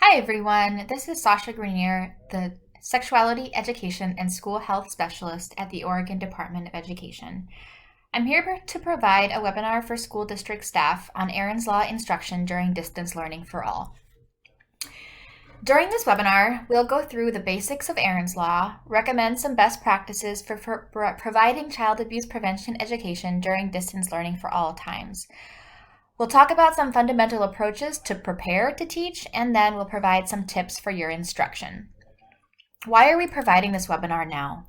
Hi everyone, this is Sasha Grenier, the Sexuality Education and School Health Specialist at the Oregon Department of Education. I'm here to provide a webinar for school district staff on Erin's Law instruction during distance learning for all. During this webinar, we'll go through the basics of Erin's Law, recommend some best practices for providing child abuse prevention education during distance learning for all times. We'll talk about some fundamental approaches to prepare to teach, and then we'll provide some tips for your instruction. Why are we providing this webinar now?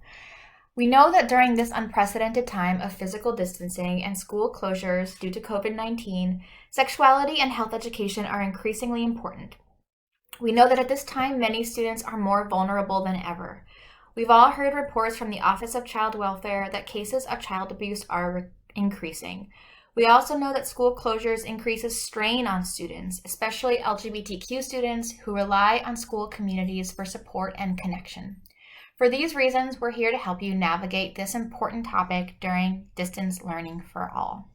We know that during this unprecedented time of physical distancing and school closures due to COVID-19, sexuality and health education are increasingly important. We know that at this time, many students are more vulnerable than ever. We've all heard reports from the Office of Child Welfare that cases of child abuse are increasing. We also know that school closures increases strain on students, especially LGBTQ students who rely on school communities for support and connection. For these reasons, we're here to help you navigate this important topic during distance learning for all.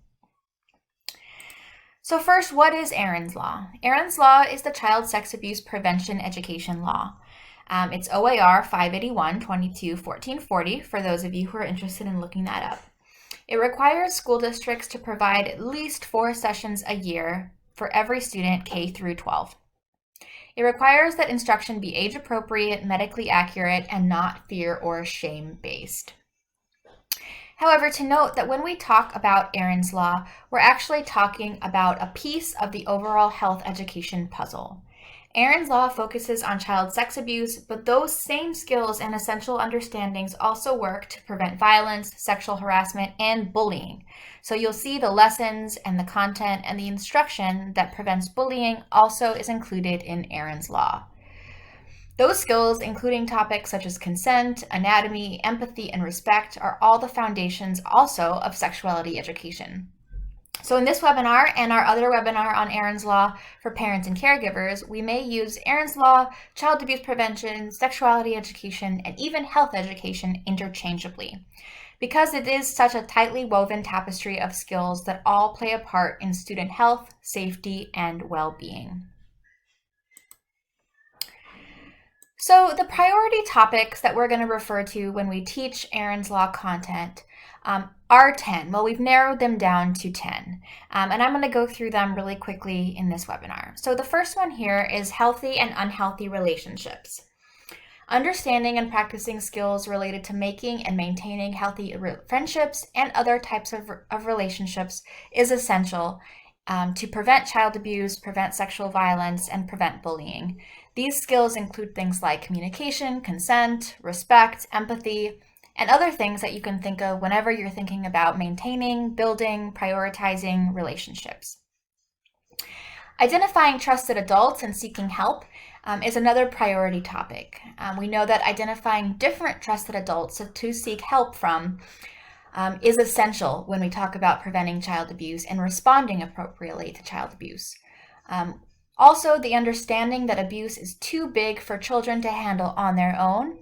So first, what is Erin's Law? Erin's Law is the Child Sex Abuse Prevention Education Law. It's OAR 581-22-1440 for those of you who are interested in looking that up. It requires school districts to provide at least 4 sessions a year for every student K through 12. It requires that instruction be age appropriate, medically accurate, and not fear or shame based. However, to note that when we talk about Erin's Law, we're actually talking about a piece of the overall health education puzzle. Erin's Law focuses on child sex abuse, but those same skills and essential understandings also work to prevent violence, sexual harassment, and bullying. So you'll see the lessons and the content and the instruction that prevents bullying also is included in Erin's Law. Those skills, including topics such as consent, anatomy, empathy, and respect, are all the foundations also of sexuality education. So in this webinar and our other webinar on Erin's Law for parents and caregivers, we may use Erin's Law, child abuse prevention, sexuality education, and even health education interchangeably, because it is such a tightly woven tapestry of skills that all play a part in student health, safety, and well-being. So the priority topics that we're going to refer to when we teach Erin's Law content are 10. Well, we've narrowed them down to 10, and I'm going to go through them really quickly in this webinar. So the first one here is healthy and unhealthy relationships. Understanding and practicing skills related to making and maintaining healthy friendships and other types of relationships is essential to prevent child abuse, prevent sexual violence, and prevent bullying. These skills include things like communication, consent, respect, empathy, and other things that you can think of whenever you're thinking about maintaining, building, prioritizing relationships. Identifying trusted adults and seeking help is another priority topic. We know that identifying different trusted adults to seek help from is essential when we talk about preventing child abuse and responding appropriately to child abuse. Also, the understanding that abuse is too big for children to handle on their own,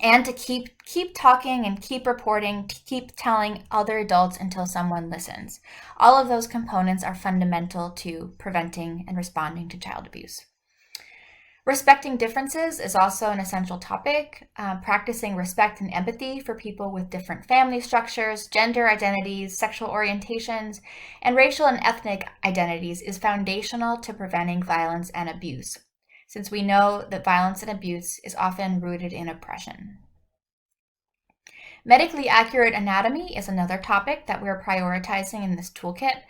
and to keep talking and keep reporting, to keep telling other adults until someone listens. All of those components are fundamental to preventing and responding to child abuse. Respecting differences is also an essential topic. Practicing respect and empathy for people with different family structures, gender identities, sexual orientations, and racial and ethnic identities is foundational to preventing violence and abuse, since we know that violence and abuse is often rooted in oppression. Medically accurate anatomy is another topic that we're prioritizing in this toolkit.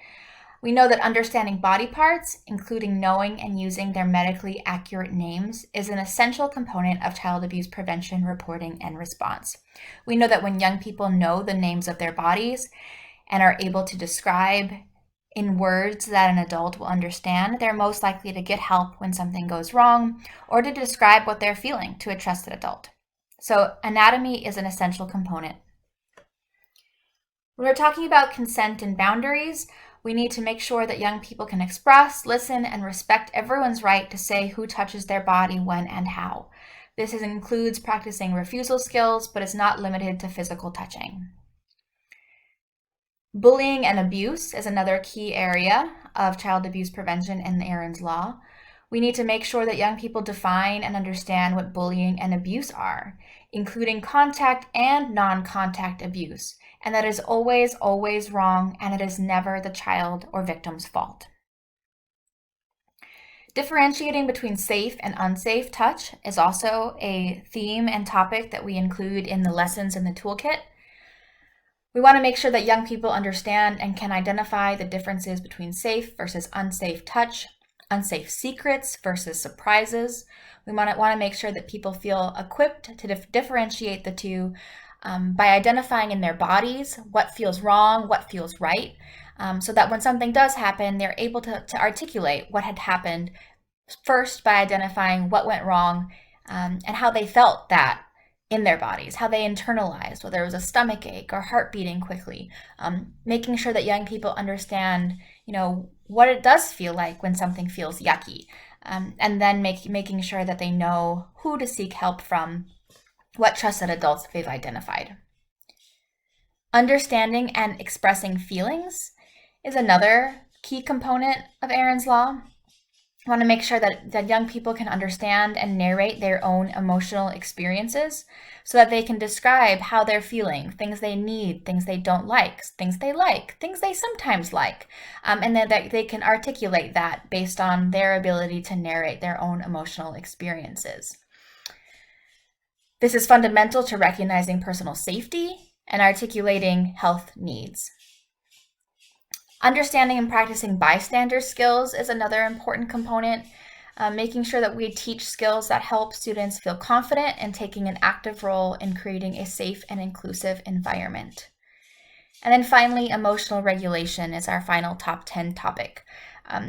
We know that understanding body parts, including knowing and using their medically accurate names, is an essential component of child abuse prevention, reporting, and response. We know that when young people know the names of their bodies and are able to describe in words that an adult will understand, they're most likely to get help when something goes wrong or to describe what they're feeling to a trusted adult. So anatomy is an essential component. When we're talking about consent and boundaries, we need to make sure that young people can express, listen, and respect everyone's right to say who touches their body, when, and how. This includes practicing refusal skills, but is not limited to physical touching. Bullying and abuse is another key area of child abuse prevention in Erin's Law. We need to make sure that young people define and understand what bullying and abuse are, including contact and non-contact abuse, and that is always, always wrong, and it is never the child or victim's fault. Differentiating between safe and unsafe touch is also a theme and topic that we include in the lessons in the toolkit. We want to make sure that young people understand and can identify the differences between safe versus unsafe touch, unsafe secrets versus surprises. We want to make sure that people feel equipped to differentiate the two by identifying in their bodies what feels wrong, what feels right, so that when something does happen, they're able to articulate what had happened first by identifying what went wrong and how they felt that in their bodies, how they internalized, whether it was a stomach ache or heart beating quickly, making sure that young people understand, what it does feel like when something feels yucky, and then making sure that they know who to seek help from, what trusted adults they've identified. Understanding and expressing feelings is another key component of Erin's Law. I want to make sure that young people can understand and narrate their own emotional experiences so that they can describe how they're feeling, things they need, things they don't like, things they sometimes like, and then that they can articulate that based on their ability to narrate their own emotional experiences. This is fundamental to recognizing personal safety and articulating health needs. Understanding and practicing bystander skills is another important component, making sure that we teach skills that help students feel confident and taking an active role in creating a safe and inclusive environment. And then finally, emotional regulation is our final top 10 topic,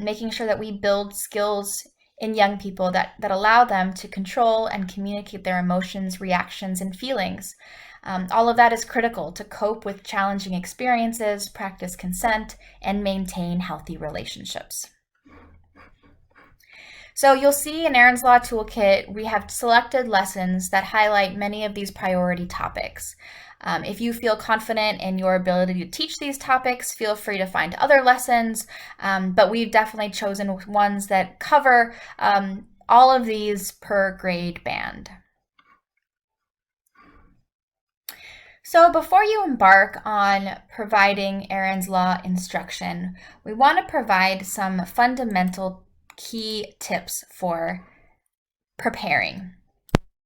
making sure that we build skills in young people that allow them to control and communicate their emotions, reactions, and feelings. All of that is critical to cope with challenging experiences, practice consent, and maintain healthy relationships. So you'll see in Erin's Law Toolkit, we have selected lessons that highlight many of these priority topics. If you feel confident in your ability to teach these topics, feel free to find other lessons, but we've definitely chosen ones that cover all of these per grade band. So before you embark on providing Erin's Law instruction, we want to provide some fundamental key tips for preparing.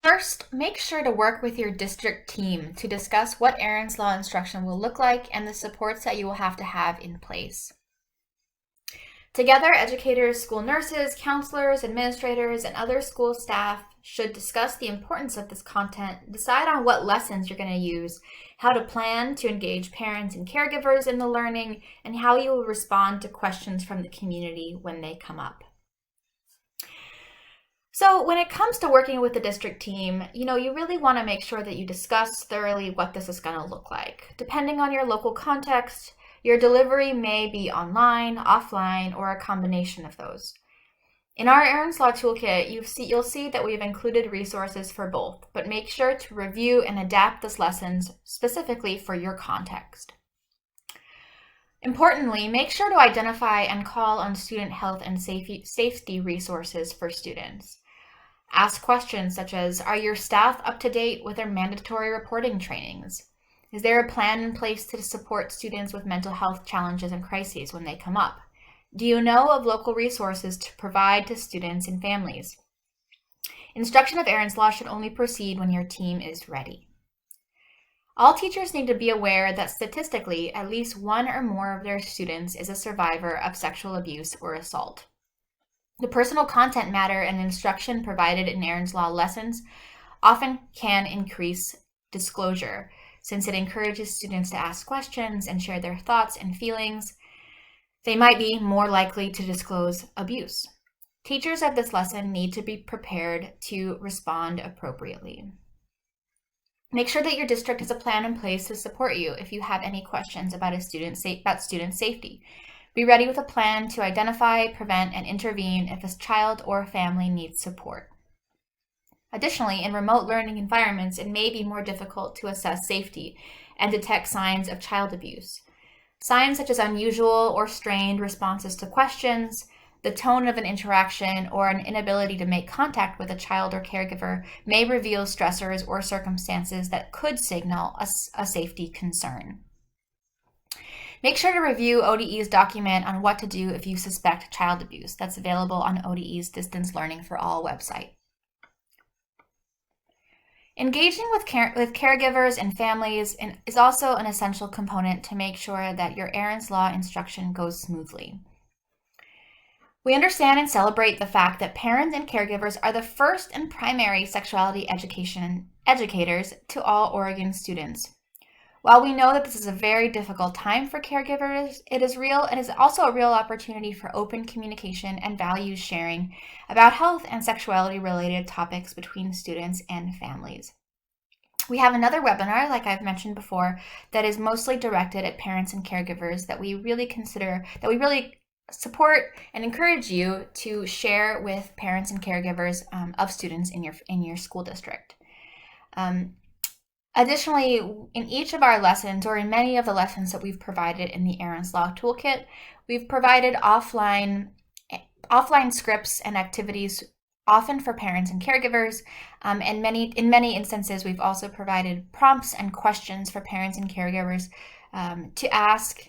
First, make sure to work with your district team to discuss what Erin's Law instruction will look like and the supports that you will have to have in place. Together, educators, school nurses, counselors, administrators, and other school staff should discuss the importance of this content, decide on what lessons you're going to use, how to plan to engage parents and caregivers in the learning, and how you will respond to questions from the community when they come up. So when it comes to working with the district team, you really want to make sure that you discuss thoroughly what this is going to look like. Depending on your local context, your delivery may be online, offline, or a combination of those. In our Erin's Law Toolkit, you'll see that we've included resources for both, but make sure to review and adapt these lessons specifically for your context. Importantly, make sure to identify and call on student health and safety resources for students. Ask questions such as, are your staff up to date with their mandatory reporting trainings? Is there a plan in place to support students with mental health challenges and crises when they come up? Do you know of local resources to provide to students and families? Instruction of Erin's Law should only proceed when your team is ready. All teachers need to be aware that statistically, at least one or more of their students is a survivor of sexual abuse or assault. The personal content matter and instruction provided in Erin's Law lessons often can increase disclosure, since it encourages students to ask questions and share their thoughts and feelings. They might be more likely to disclose abuse. Teachers of this lesson need to be prepared to respond appropriately. Make sure that your district has a plan in place to support you if you have any questions about student safety. Be ready with a plan to identify, prevent, and intervene if a child or family needs support. Additionally, in remote learning environments, it may be more difficult to assess safety and detect signs of child abuse. Signs such as unusual or strained responses to questions, The tone of an interaction or an inability to make contact with a child or caregiver may reveal stressors or circumstances that could signal a safety concern. Make sure to review ODE's document on what to do if you suspect child abuse. That's available on ODE's Distance Learning for All website. Engaging with caregivers and families is also an essential component to make sure that your Erin's Law instruction goes smoothly. We understand and celebrate the fact that parents and caregivers are the first and primary sexuality educators to all Oregon students. While we know that this is a very difficult time for caregivers, it is also a real opportunity for open communication and values sharing about health and sexuality related topics between students and families. We have another webinar, like I've mentioned before, that is mostly directed at parents and caregivers that we really support and encourage you to share with parents and caregivers of students in your school district. Additionally, in each of our lessons, or in many of the lessons that we've provided in the Erin's Law Toolkit, we've provided offline scripts and activities, often for parents and caregivers, and in many instances, we've also provided prompts and questions for parents and caregivers to ask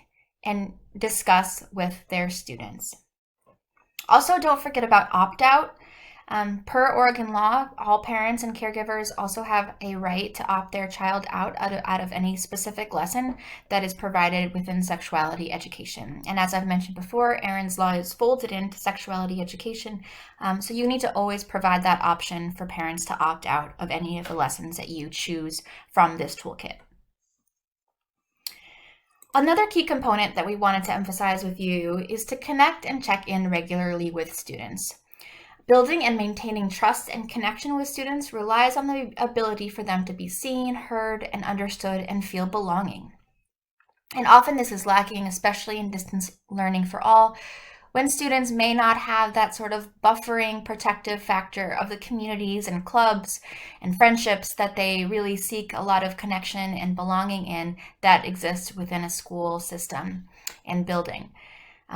and discuss with their students. Also, don't forget about opt-out. Per Oregon law, all parents and caregivers also have a right to opt their child out of any specific lesson that is provided within sexuality education. And as I've mentioned before, Erin's Law is folded into sexuality education, so you need to always provide that option for parents to opt out of any of the lessons that you choose from this toolkit. Another key component that we wanted to emphasize with you is to connect and check in regularly with students. Building and maintaining trust and connection with students relies on the ability for them to be seen, heard, and understood and feel belonging. And often this is lacking, especially in distance learning for all, when students may not have that sort of buffering protective factor of the communities and clubs and friendships that they really seek a lot of connection and belonging in that exists within a school system and building.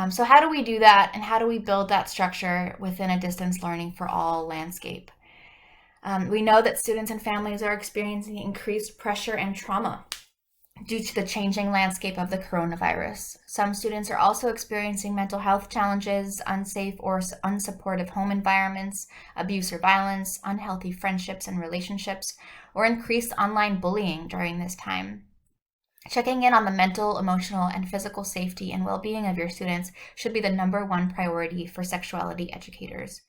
So how do we do that, and how do we build that structure within a distance learning for all landscape? We know that students and families are experiencing increased pressure and trauma due to the changing landscape of the coronavirus. Some students are also experiencing mental health challenges, unsafe or unsupportive home environments, abuse or violence, unhealthy friendships and relationships, or increased online bullying during this time. Checking in on the mental, emotional, and physical safety and well-being of your students should be the #1 priority for sexuality educators.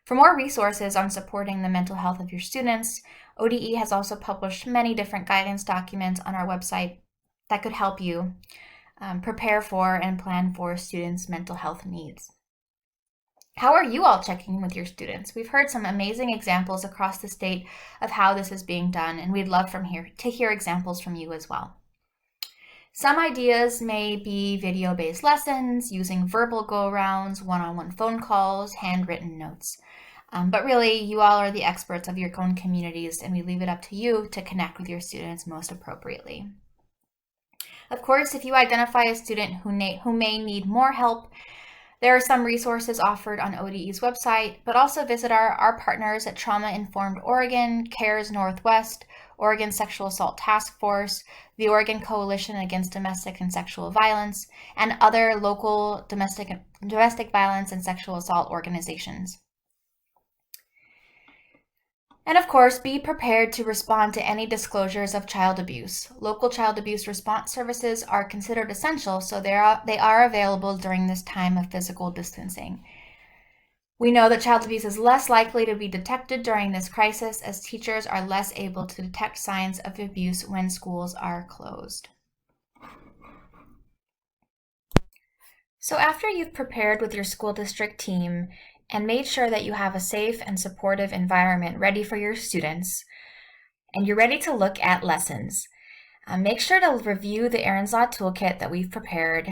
For more resources on supporting the mental health of your students, ODE has also published many different guidance documents on our website that could help you prepare for and plan for students' mental health needs. How are you all checking in with your students? We've heard some amazing examples across the state of how this is being done, and we'd love to hear examples from you as well. Some ideas may be video-based lessons, using verbal go-arounds, one-on-one phone calls, handwritten notes. But really, you all are the experts of your own communities, and we leave it up to you to connect with your students most appropriately. Of course, if you identify a student who may need more help, there are some resources offered on ODE's website, but also visit our partners at Trauma Informed Oregon, CARES Northwest, Oregon Sexual Assault Task Force, the Oregon Coalition Against Domestic and Sexual Violence, and other local domestic violence and sexual assault organizations. And of course, be prepared to respond to any disclosures of child abuse. Local child abuse response services are considered essential, so they are available during this time of physical distancing. We know that child abuse is less likely to be detected during this crisis, as teachers are less able to detect signs of abuse when schools are closed. So after you've prepared with your school district team and made sure that you have a safe and supportive environment ready for your students, and you're ready to look at lessons, make sure to review the Erin's Law Toolkit that we've prepared.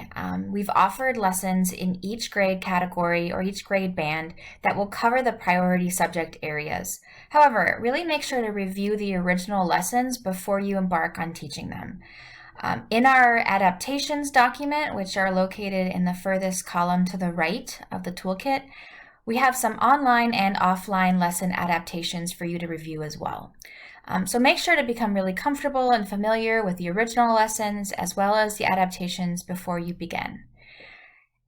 We've offered lessons in each grade category or each grade band that will cover the priority subject areas. However, really make sure to review the original lessons before you embark on teaching them. In our adaptations document, which are located in the furthest column to the right of the toolkit, we have some online and offline lesson adaptations for you to review as well. So make sure to become really comfortable and familiar with the original lessons as well as the adaptations before you begin.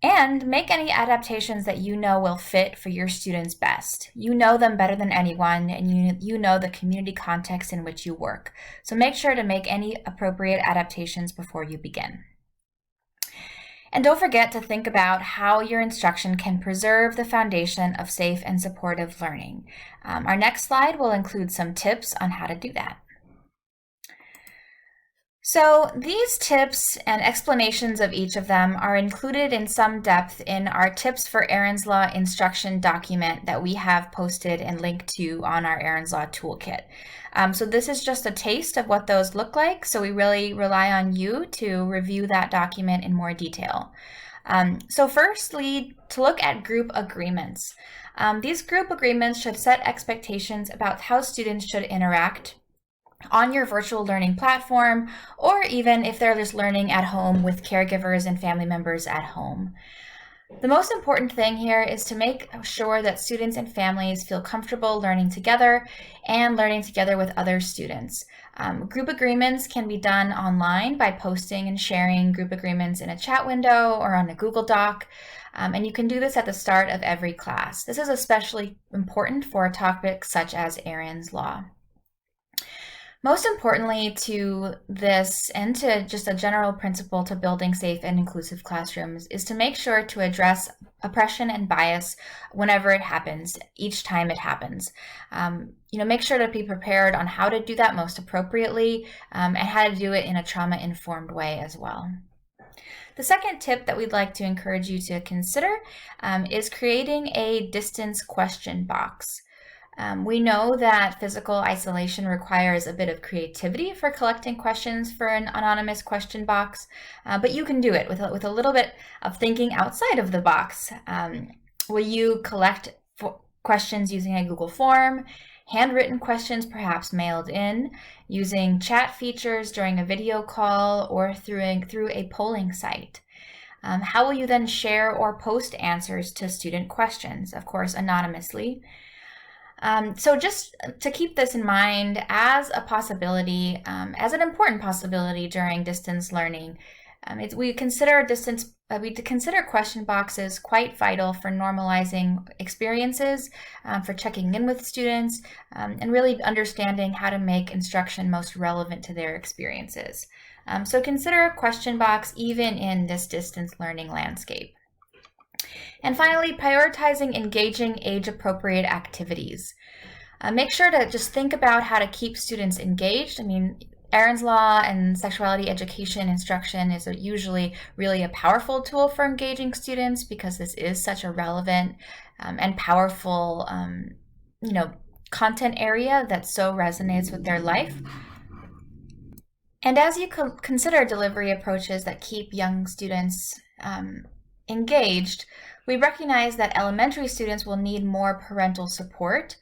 And make any adaptations that you know will fit for your students best. You know them better than anyone, and you know the community context in which you work. So make sure to make any appropriate adaptations before you begin. And don't forget to think about how your instruction can preserve the foundation of safe and supportive learning. Our next slide will include some tips on how to do that. So these tips and explanations of each of them are included in some depth in our Tips for Erin's Law instruction document that we have posted and linked to on our Erin's Law toolkit. So this is just a taste of what those look like, so we really rely on you to review that document in more detail. So firstly, to look at group agreements. These group agreements should set expectations about how students should interact on your virtual learning platform, or even if they're just learning at home with caregivers and family members at home. The most important thing here is to make sure that students and families feel comfortable learning together and learning together with other students. Group agreements can be done online by posting and sharing group agreements in a chat window or on a Google Doc. And you can do this at the start of every class. This is especially important for topics such as Erin's Law. Most importantly to this, and to just a general principle to building safe and inclusive classrooms, is to make sure to address oppression and bias whenever it happens, each time it happens. Make sure to be prepared on how to do that most appropriately and how to do it in a trauma-informed way as well. The second tip that we'd like to encourage you to consider is creating a distance question box. We know that physical isolation requires a bit of creativity for collecting questions for an anonymous question box, but you can do it with a little bit of thinking outside of the box. Will you collect questions using a Google form, handwritten questions perhaps mailed in, using chat features during a video call, or through a polling site? How will you then share or post answers to student questions, of course anonymously? So just to keep this in mind as a possibility, as an important possibility during distance learning, we consider question boxes quite vital for normalizing experiences, for checking in with students, and really understanding how to make instruction most relevant to their experiences. So consider a question box even in this distance learning landscape. And finally, prioritizing engaging age-appropriate activities. Make sure to just think about how to keep students engaged. Erin's Law and sexuality education instruction is usually really a powerful tool for engaging students because this is such a relevant and powerful content area that so resonates with their life. And as you consider delivery approaches that keep young students engaged, we recognize that elementary students will need more parental support.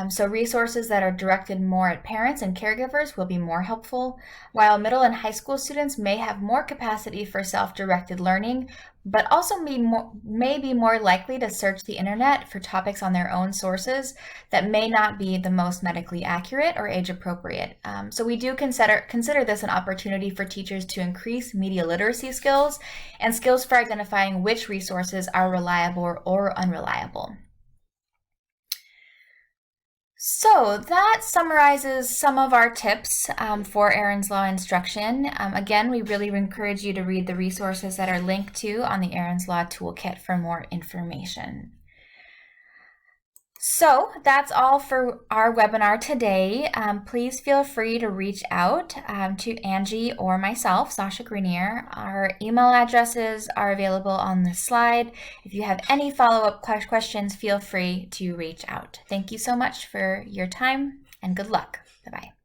So resources that are directed more at parents and caregivers will be more helpful, while middle and high school students may have more capacity for self-directed learning, but also may be more likely to search the internet for topics on their own sources that may not be the most medically accurate or age appropriate. So we do consider this an opportunity for teachers to increase media literacy skills and skills for identifying which resources are reliable or unreliable. So that summarizes some of our tips for Erin's Law instruction. Again, we really encourage you to read the resources that are linked to on the Erin's Law Toolkit for more information. So that's all for our webinar today. Please feel free to reach out to Angie or myself, Sasha Grenier. Our email addresses are available on this slide. If you have any follow-up questions, feel free to reach out. Thank you so much for your time and good luck. Bye-bye.